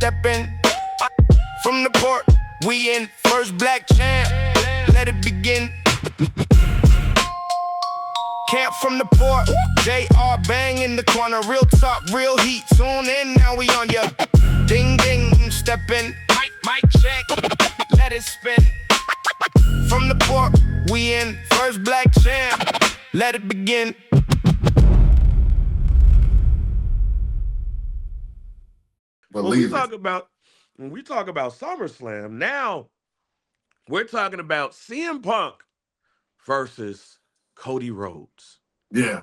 step in. From the port, we in. First black champ, let it begin. Camp from the port, JR bang in the corner. Real talk, real heat. Tune in, now we on ya. Ding ding, step in. Mic check, let it spin. From the port, we in. First black champ, let it begin. When we Believe it. talk about when we talk about SummerSlam, now we're talking about CM Punk versus Cody Rhodes. Yeah.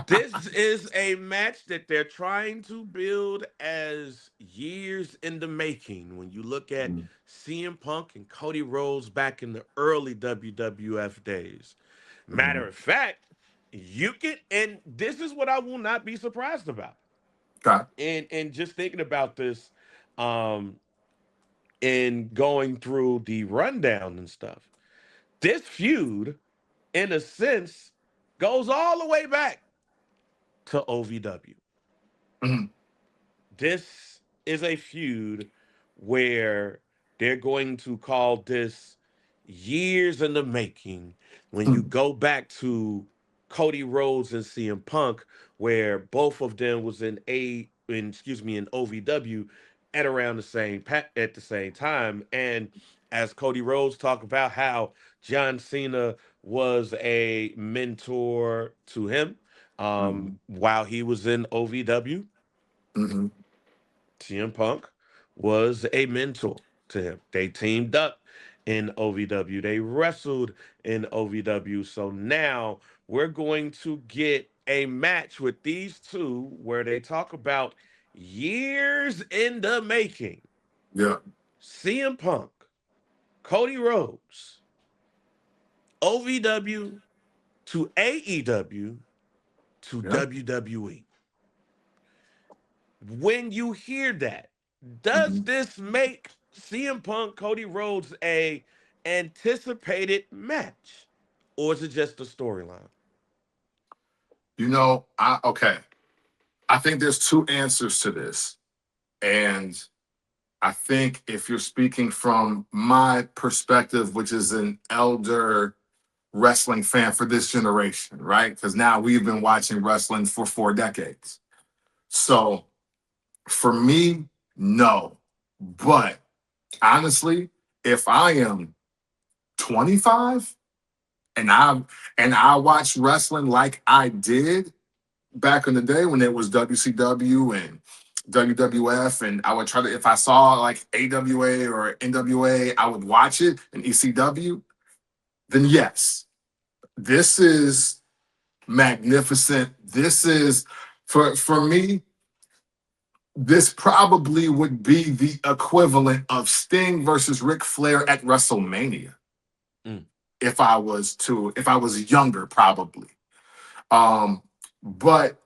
This is a match that they're trying to build as years in the making. When you look at Mhm. CM Punk and Cody Rhodes back in the early WWF days. Matter Mhm. of fact, you can, and this is what I will not be surprised about. Okay. And just thinking about this, um, and going through the rundown and stuff. This feud, in a sense, goes all the way back to OVW. Mhm. This is a feud where they're going to call this years in the making. When you Mhm. go back to Cody Rhodes and CM Punk, where both of them was in OVW at around at the same time, and as Cody Rhodes talked about how John Cena was a mentor to him Mhm. while he was in OVW. Mhm. CM Punk was a mentor to him. They teamed up in OVW. They wrestled in OVW. So now we're going to get a match with these two where they talk about years in the making. Yeah. CM Punk, Cody Rhodes, OVW to AEW to Yeah. WWE. When you hear that, does Mhm. this make CM Punk Cody Rhodes a anticipated match, or is it just a storyline? I okay. I think there's two answers to this. And I think if you're speaking from my perspective, which is an elder wrestling fan for this generation, right? Because now we've been watching wrestling for 4 decades. So for me, no. But honestly, if I am 25 and I watch wrestling like I did back in the day when it was WCW and WWF, and I would try to, if I saw like AWA or NWA, I would watch it in ECW, then yes, this is magnificent. This is, for me, this probably would be the equivalent of Sting versus Ric Flair at WrestleMania Mm. if I was younger, probably. Um, but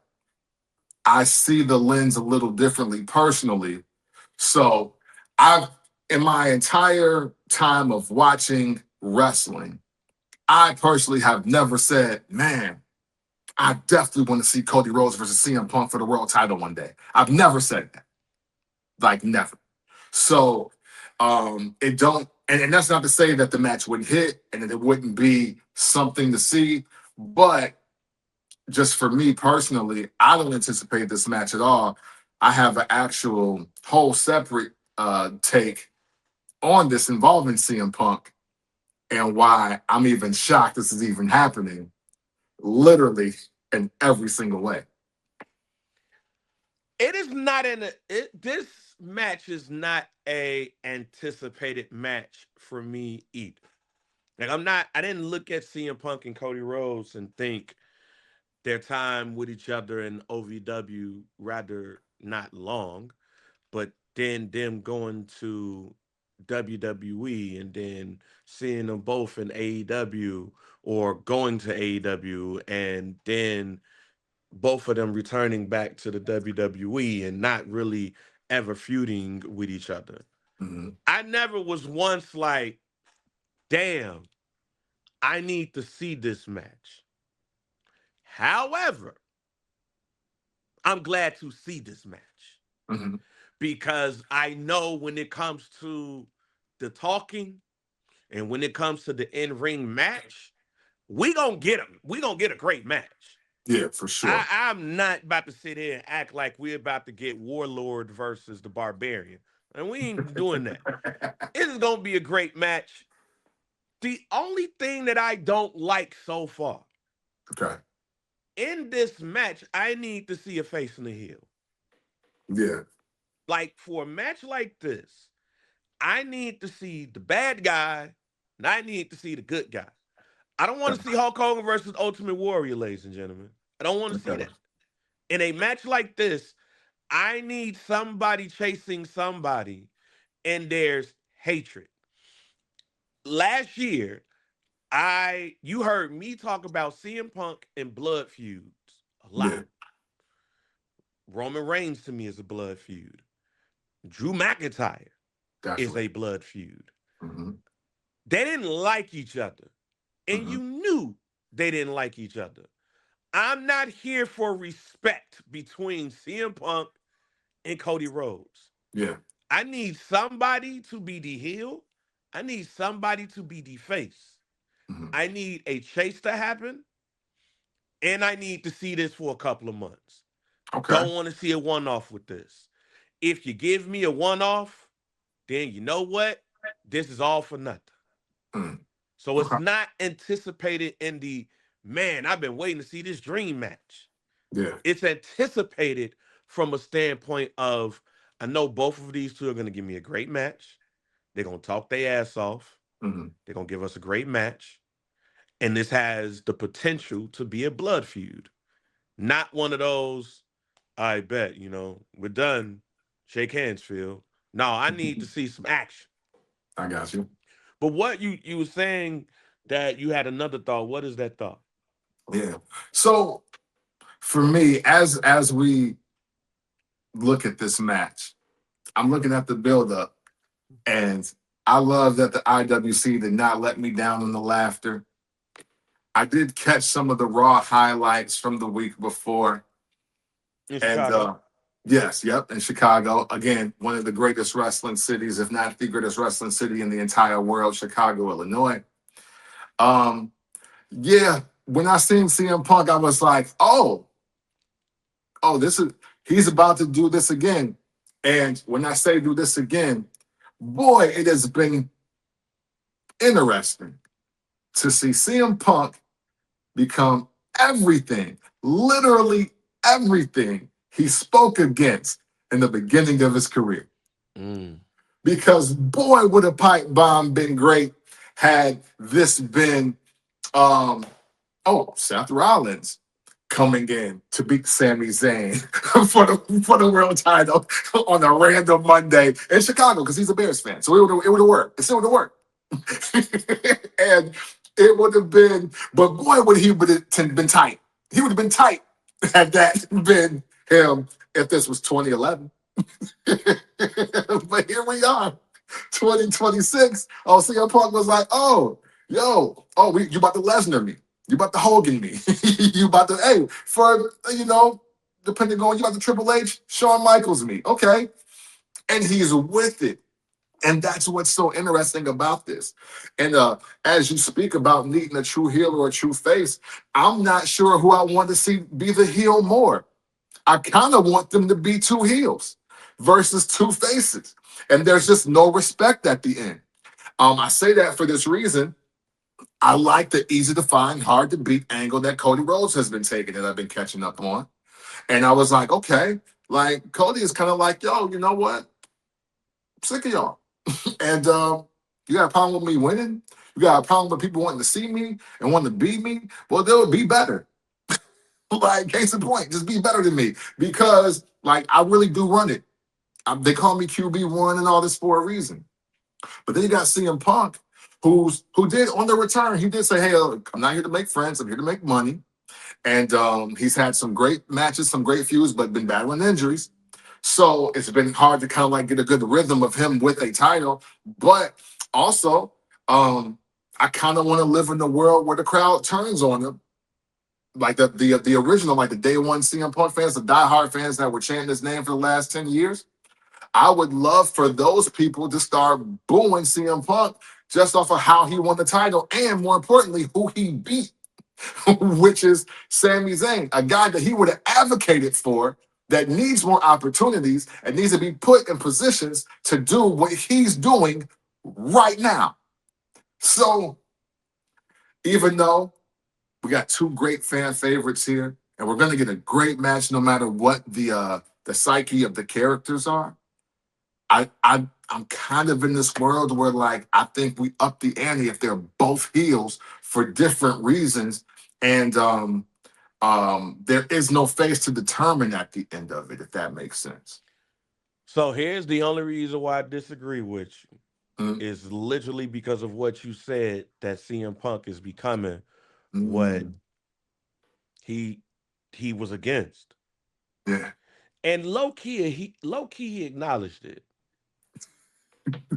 I see the lens a little differently personally. So I've in my entire time of watching wrestling, I personally have never said, man, I definitely want to see Cody Rhodes versus CM Punk for the world title one day. I've never said that. Like never. So it don't and that's not to say that the match wouldn't hit and that it wouldn't be something to see, but just for me personally, I don't anticipate this match at all. I have an actual whole separate take on this involving CM Punk and why I'm even shocked this is even happening, literally in every single way. It is not this match is not a anticipated match for me either. Like I didn't look at CM Punk and Cody Rhodes and think their time with each other in OVW rather not long, but then them going to WWE and then seeing them both in AEW or going to AEW and then both of them returning back to the WWE and not really ever feuding with each other. Mhm. I never was once like, damn, I need to see this match. However, I'm glad to see this match. Mm-hmm. because I know when it comes to the talking and when it comes to the in-ring match, we gonna get them. We gonna get a great match. Yeah, for sure. I'm not about to sit here and act like we're about to get Warlord versus the Barbarian. And we ain't doing that. It is gonna be a great match. The only thing that I don't like so far Okay. in this match, I need to see a face and a heel. Yeah. Like for a match like this, I need to see the bad guy and I need to see the good guy. I don't want to see Hulk Hogan versus Ultimate Warrior, ladies and gentlemen. I don't want to see Okay. that. In a match like this, I need somebody chasing somebody, and there's hatred. Last year, you heard me talk about CM Punk and blood feuds a lot. Yeah. Roman Reigns to me is a blood feud. Drew McIntyre is Definitely. a blood feud. Mm-hmm. They didn't like each other, and Mm-hmm. you knew they didn't like each other. I'm not here for respect between CM Punk and Cody Rhodes. Yeah. I need somebody to be the heel. I need somebody to be the face. Mm-hmm. I need a chase to happen, and I need to see this for a couple of months. Okay. Don't want to see a one off with this. If you give me a one off, then you know what? This is all for nothing. Mm. So it's Okay. not anticipated in the man, I've been waiting to see this dream match. Yeah. It's anticipated from a standpoint of I know both of these two are going to give me a great match. They're going to talk their ass off. Mm-hmm. They're going to give us a great match. And this has the potential to be a blood feud. Not one of those, I bet, we're done. Shake hands, Phil. No, I need to see some action. I got you. But what you were saying that you had another thought. What is that thought? Yeah. So for me, as we look at this match, I'm looking at the build-up, and I love that the IWC did not let me down in the laughter. I did catch some of the Raw highlights from the week before. In And Chicago. yes, yep, in Chicago. Again, one of the greatest wrestling cities, if not the greatest wrestling city in the entire world, Chicago, Illinois. Um, yeah, when I seen CM Punk, I was like, oh, he's about to do this again. And when I say do this again, boy, it has been interesting to see CM Punk become everything, literally everything he spoke against in the beginning of his career. Mm. Because boy, would a pipe bomb been great had this been Seth Rollins coming in to beat Sami Zayn for the world title on a random Monday in Chicago because he's a Bears fan. So it would have worked. It still would have worked. And it would have been, but boy, would he would have been tight. He would have been tight had that been him if this was 2011. But here we are, 2026. Oh, CM Punk was like, you about to Lesnar me. You about to Hogan me. You about to, depending on you about to Triple H, Shawn Michaels me. Okay. And he's with it. And that's what's so interesting about this. And as you speak about needing a true heel or a true face, I'm not sure who I want to see be the heel more. I kind of want them to be two heels versus two faces. And there's just no respect at the end. I say that for this reason. I like the easy to find, hard to beat angle that Cody Rhodes has been taking that I've been catching up on. And I was like, okay, like Cody is kind of like, yo, you know what? I'm sick of y'all. And you got a problem with me winning? You got a problem with people wanting to see me and wanting to beat me? Well, they'll be better. Like, case in point, just be better than me because, like, I really do run it. They call me QB1 and all this for a reason. But then you got CM Punk, who did on the return, he did say, hey, look, I'm not here to make friends. I'm here to make money. And he's had some great matches, some great feuds, but been battling injuries. So it's been hard to kind of like get a good rhythm of him with a title. But also, I kind of want to live in a world where the crowd turns on him like the original, like the day one CM Punk fans, the diehard fans that were chanting his name for the last 10 years. I would love for those people to start booing CM Punk just off of how he won the title and, more importantly, who he beat, which is Sami Zayn, a guy that he would have advocated for, that needs more opportunities and needs to be put in positions to do what he's doing right now. So even though we got two great fan favorites here, and we're going to get a great match no matter what the psyche of the characters are, I'm kind of in this world where, like, I think we up the ante if they're both heels for different reasons, and there is no face to determine at the end of it, if that makes sense. So here's the only reason why I disagree with you Mm, is literally because of what you said that CM Punk is becoming what mm, he he was against. yeah, And low key he acknowledged it.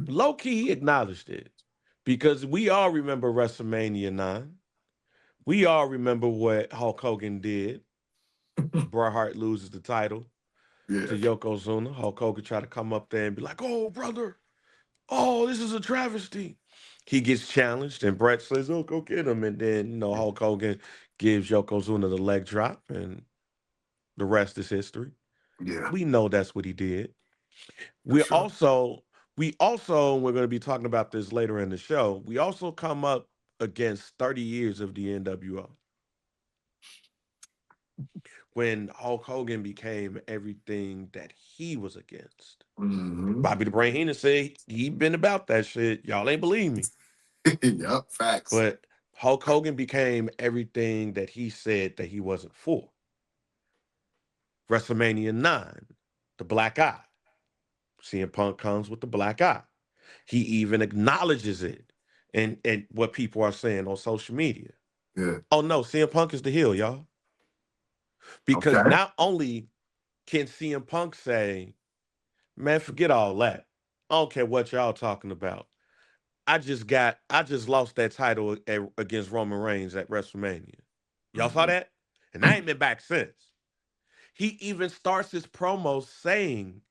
Low key he acknowledged it. Because we all remember WrestleMania 9. We all remember what Hulk Hogan did. Bret Hart loses the title yeah, to Yokozuna. Hulk Hogan tried to come up there and be like, "Oh, brother, oh, this is a travesty." He gets challenged, and Bret says, "Oh, go get him." And then, Hulk Hogan gives Yokozuna the leg drop, and the rest is history. yeah, We know that's what he did. for We sure. also, we also, we're going to be talking about this later in the show. We also come up against 30 years of the NWO when Hulk Hogan became everything that he was against. Hmm. Bobby the Brain Heenan said he been about that shit. Y'all ain't believe me. Yep, facts. But Hulk Hogan became everything that he said that he wasn't for. WrestleMania 9, the black eye. CM Punk comes with the black eye. He even acknowledges it and what people are saying on social media. Yeah. Oh no, CM Punk is the heel, y'all. Because Okay. not only can CM Punk say, man, forget all that. I don't care what y'all talking about. I just lost that title against Roman Reigns at WrestleMania. Y'all saw Mhm. that? And I ain't been back since. He even starts his promo saying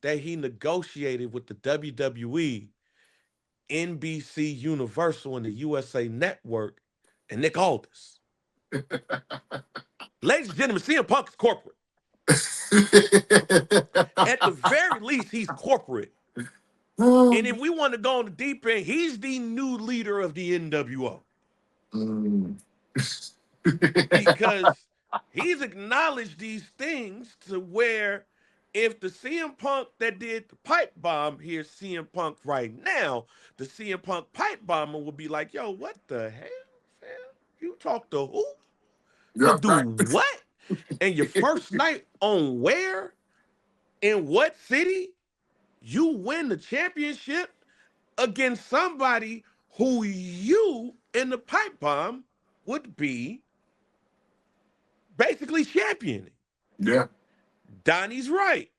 that he negotiated with the WWE, NBC Universal, and the USA Network, and Nick Aldis. Ladies and gentlemen, CM Punk is corporate. At the very least, he's corporate. And if we want to go on the deep end, he's the new leader of the NWO. Mm. Because he's acknowledged these things to where if the CM Punk that did the pipe bomb here's CM Punk right now, the CM Punk pipe bomber will be like, yo, what the hell, fam? You talk to who? To Yeah, do fact. what? And your first night on where? In what city? You win the championship against somebody who you in the pipe bomb would be basically championing. Yeah. Donnie's right.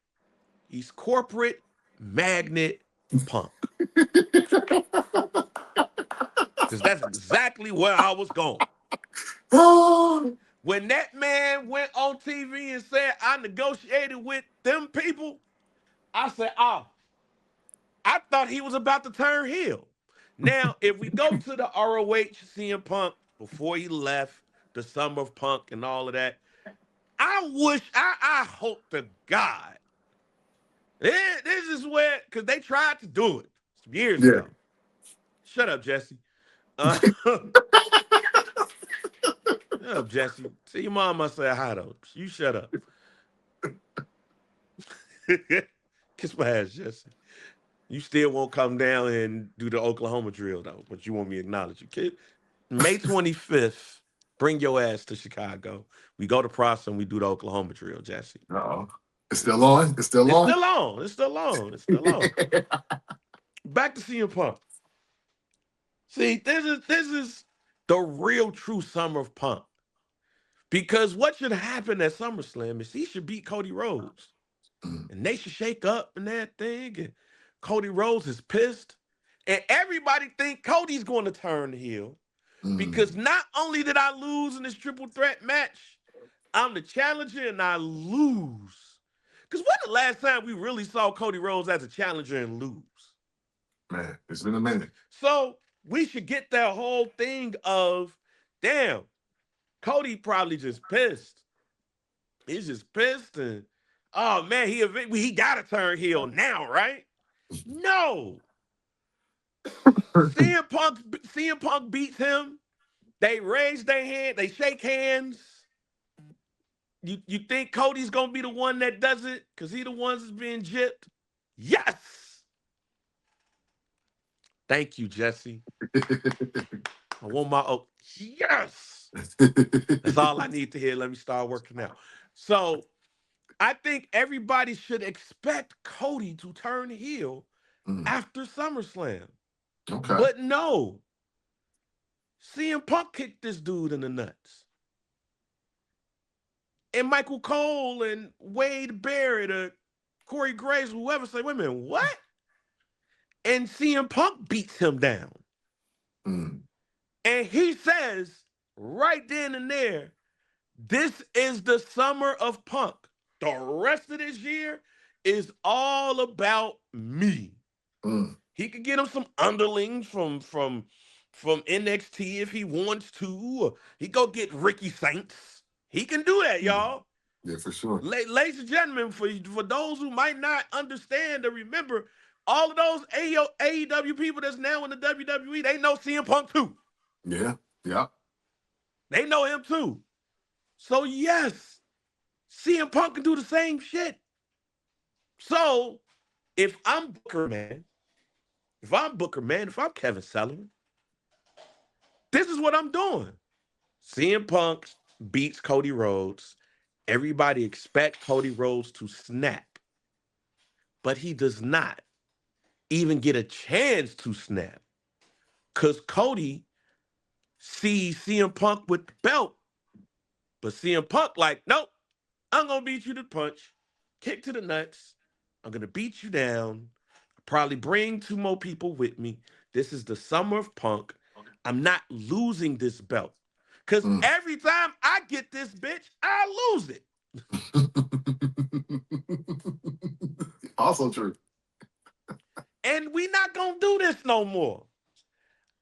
He's corporate magnet punk. Because that's exactly where I was going. Oh, When that man went on TV and said, I negotiated with them people, I said, oh, I thought he was about to turn heel. Now, if we go to the ROH CM Punk before he left, the Summer of Punk and all of that, I hope to God. This is where, because they tried to do it some years yeah. ago. Shut up, Jesse. Shut up, Jesse. See, your mom must say hi, though. You shut up. Kiss my ass, Jesse. You still won't come down and do the Oklahoma drill, though, but you want me to acknowledge you, kid. May 25th, bring your ass to Chicago. We go to Prosser and we do the Oklahoma drill, Jesse. Uh-oh. It's still on? It's still It's on? still on. It's still on. It's still on. Back to CM Punk. See, this is the real true summer of Punk. Because what should happen at SummerSlam is he should beat Cody Rhodes. Mm. And they should shake up and that thing. And Cody Rhodes is pissed. And everybody think Cody's going to turn heel. Because not only did I lose in this triple threat match, I'm the challenger and I lose. Because when the last time we really saw Cody Rhodes as a challenger and lose? Man, it's been a minute. So we should get that whole thing of, damn, Cody probably just pissed. He's just pissed and, oh man, he got to turn heel now, right? No. CM Punk beats him. They raise their hand. They shake hands. You think Cody's going to be the one that does it because he the one that's being gypped? Yes. Thank you, Jesse. I want my, yes. That's all I need to hear. Let me start working out. So I think everybody should expect Cody to turn heel after SummerSlam. Okay. But no. CM Punk kicked this dude in the nuts. And Michael Cole and Wade Barrett or Corey Graves, whoever say, wait a minute, what? And CM Punk beats him down. And he says right then and there, this is the summer of Punk. The rest of this year is all about me. He could get him some underlings from NXT if he wants to. He go get Ricky Saints. He can do that, y'all. Yeah, for sure. Ladies and gentlemen, for those who might not understand or remember, all of those AEW people that's now in the WWE, they know CM Punk too. Yeah, yeah. They know him too. So yes, CM Punk can do the same shit. So if I'm Booker, man, if I'm Kevin Sullivan, this is what I'm doing. CM Punk beats Cody Rhodes. Everybody expect Cody Rhodes to snap. But he does not even get a chance to snap. Because Cody sees CM Punk with the belt. But CM Punk like, nope, I'm going to beat you to the punch. Kick to the nuts. I'm going to beat you down. Probably bring 2 more people with me. This is the summer of Punk. I'm not losing this belt. Because every time I get this bitch, I lose it. Also true. And we not going to do this no more.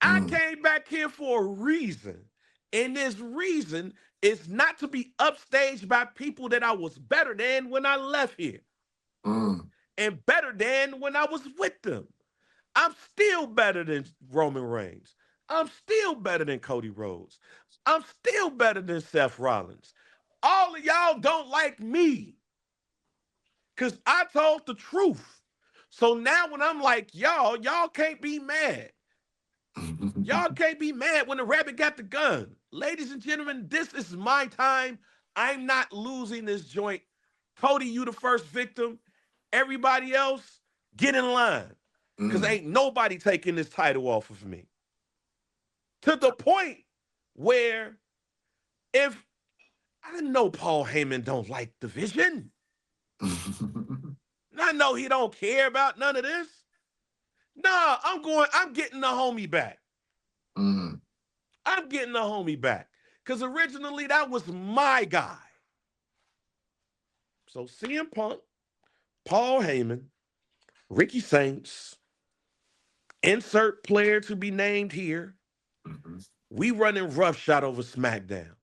I came back here for a reason. And this reason is not to be upstaged by people that I was better than when I left here. And better than when I was with them. I'm still better than Roman Reigns. I'm still better than Cody Rhodes. I'm still better than Seth Rollins. All of y'all don't like me because I told the truth. So now when I'm like, y'all can't be mad. Y'all can't be mad when the rabbit got the gun. Ladies and gentlemen, this is my time. I'm not losing this joint. Cody, you the first victim. Everybody else, get in line. Because ain't nobody taking this title off of me. To the point where if I know Paul Heyman don't like division. I know he don't care about none of this. Nah, I'm getting the homie back. I'm getting the homie back. Because originally that was my guy. So CM Punk, Paul Heyman, Ricky Saints, insert player to be named here. We running roughshod over SmackDown.